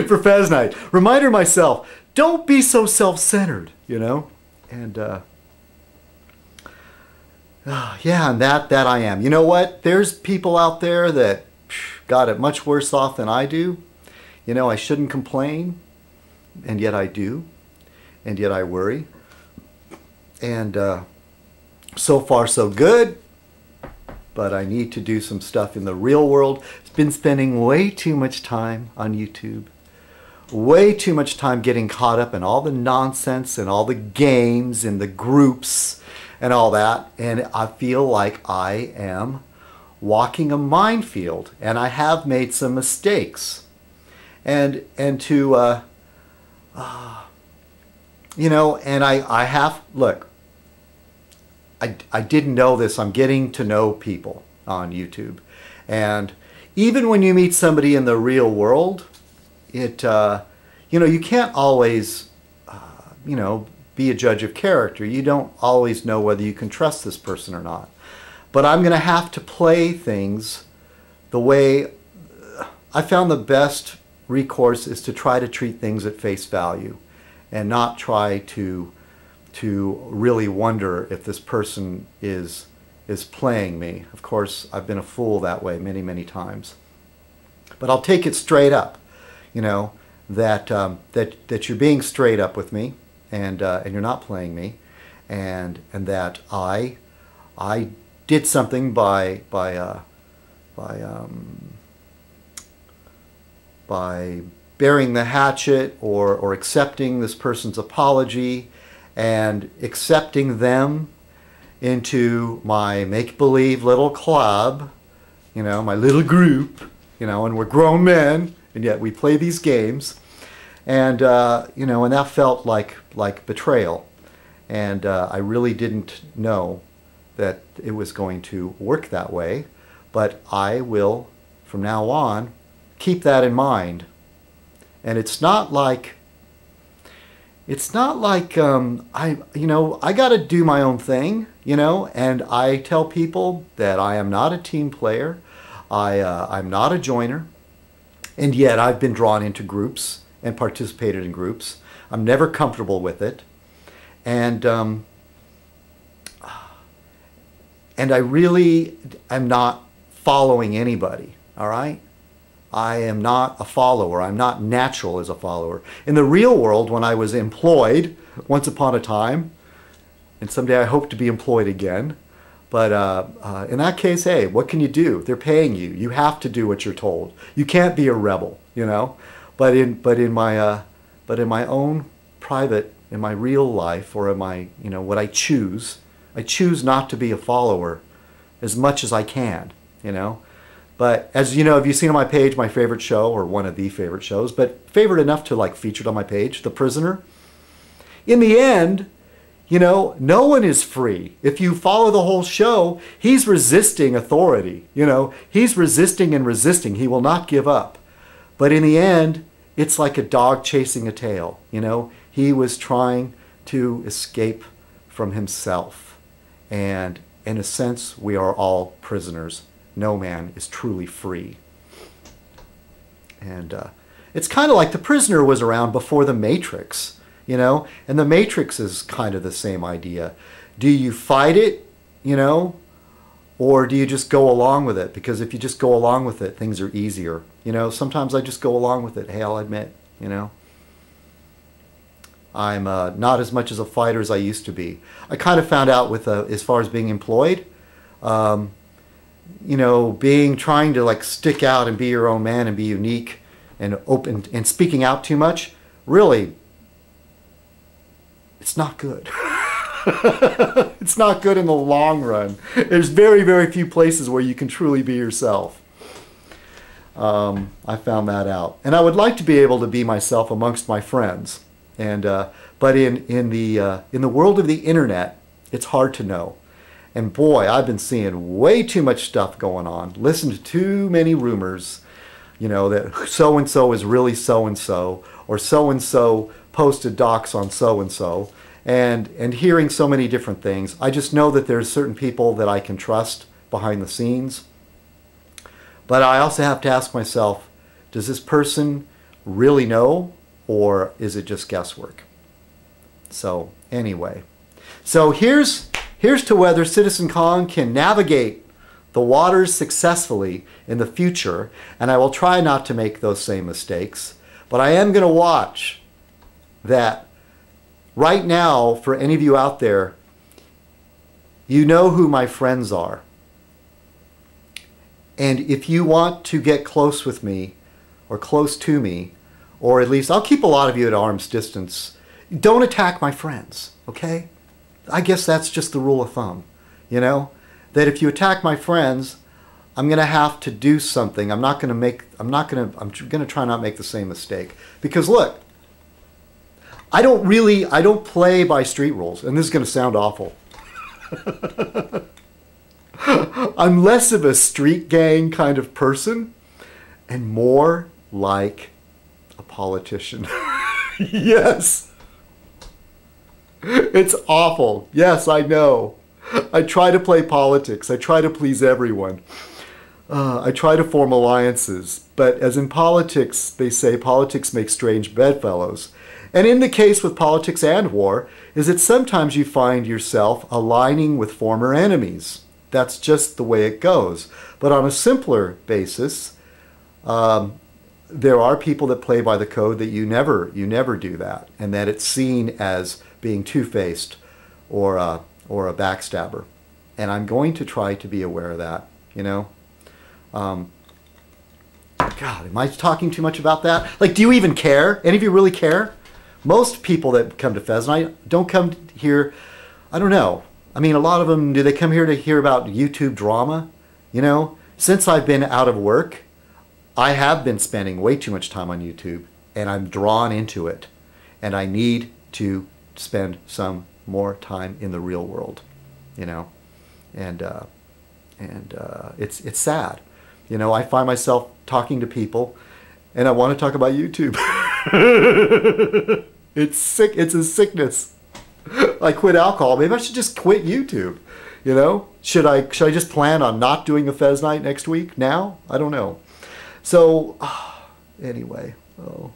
for Fez Night. Reminder myself, don't be so self-centered, you know? And yeah, and that I am. You know what? There's people out there that got it much worse off than I do. You know, I shouldn't complain, and yet I do, and yet I worry. And so far so good, but I need to do some stuff in the real world. I've been spending way too much time on YouTube. Way too much time getting caught up in all the nonsense and all the games and the groups and all that. And I feel like I am walking a minefield, and I have made some mistakes. And to, you know, and I have, look, I didn't know this. I'm getting to know people on YouTube. And even when you meet somebody in the real world, it, you know, you can't always, you know, be a judge of character. You don't always know whether you can trust this person or not. But I'm going to have to play things the way I found the best recourse is to try to treat things at face value and not try to really wonder if this person is playing me. Of course, I've been a fool that way many, many times. But I'll take it straight up, you know, that you're being straight up with me, and you're not playing me, and that I did something by burying the hatchet or accepting this person's apology and accepting them into my make-believe little club, you know, my little group, you know, and we're grown men, and yet we play these games. And, you know, and that felt like betrayal. And I really didn't know that it was going to work that way. But I will, from now on, keep that in mind. And it's not like you know, I got to do my own thing, you know, and I tell people that I am not a team player. I'm not a joiner. And yet I've been drawn into groups and participated in groups. I'm never comfortable with it. And I really am not following anybody, all right? I am not a follower. I'm not natural as a follower. In the real world, when I was employed once upon a time, and someday I hope to be employed again, but in that case, hey, what can you do? They're paying you. You have to do what you're told. You can't be a rebel, you know? But in my own private, in my real life, or in my, you know, what I choose not to be a follower as much as I can, you know? But as you know, if you've seen on my page, my favorite show, or one of the favorite shows, but favorite enough to like featured on my page, The Prisoner. In the end, you know, no one is free. If you follow the whole show, he's resisting authority, you know, he's resisting and resisting. He will not give up. But in the end, it's like a dog chasing a tail, you know. He was trying to escape from himself. And in a sense, we are all prisoners. No man is truly free. And it's kind of like The Prisoner was around before The Matrix, you know? And The Matrix is kind of the same idea. Do you fight it, you know? Or do you just go along with it? Because if you just go along with it, things are easier. You know, sometimes I just go along with it. Hey, I'll admit, you know. I'm not as much as a fighter as I used to be. I kind of found out with, as far as being employed, you know, trying to like stick out and be your own man and be unique and open and speaking out too much, really, it's not good. It's not good in the long run. There's very, very few places where you can truly be yourself. I found that out. And I would like to be able to be myself amongst my friends. And but in the world of the internet, it's hard to know. And boy, I've been seeing way too much stuff going on. Listen to too many rumors, you know, that so-and-so is really so-and-so, or so-and-so posted docs on so-and-so, and hearing so many different things. I just know that there's certain people that I can trust behind the scenes. But I also have to ask myself, does this person really know, or is it just guesswork? So anyway, so here's to whether citizenkong can navigate the waters successfully in the future, and I will try not to make those same mistakes, but I am going to watch that. Right now, for any of you out there, you know who my friends are. And if you want to get close with me, or close to me, or at least I'll keep a lot of you at arm's distance, don't attack my friends, okay? I guess that's just the rule of thumb, you know? That if you attack my friends, I'm going to have to do something. I'm going to try not make the same mistake. Because look, I don't play by street rules, and this is going to sound awful. I'm less of a street gang kind of person and more like a politician. Yes. It's awful. Yes, I know. I try to play politics. I try to please everyone. I try to form alliances. But as in politics, they say politics makes strange bedfellows. And in the case with politics and war, is that sometimes you find yourself aligning with former enemies. That's just the way it goes. But on a simpler basis, there are people that play by the code that you never do that, and that it's seen as being two-faced or a backstabber. And I'm going to try to be aware of that, you know. God, am I talking too much about that? Like, do you even care? Any of you really care? Most people that come to Fez Night don't come here, I don't know. I mean, a lot of them, do they come here to hear about YouTube drama? You know, since I've been out of work, I have been spending way too much time on YouTube, and I'm drawn into it. And I need to spend some more time in the real world, you know. And it's sad. You know, I find myself talking to people, and I want to talk about YouTube. It's sick. It's a sickness. I quit alcohol. Maybe I should just quit YouTube. You know, should I just plan on not doing a Fez Night next week? Now, I don't know. So, anyway, oh.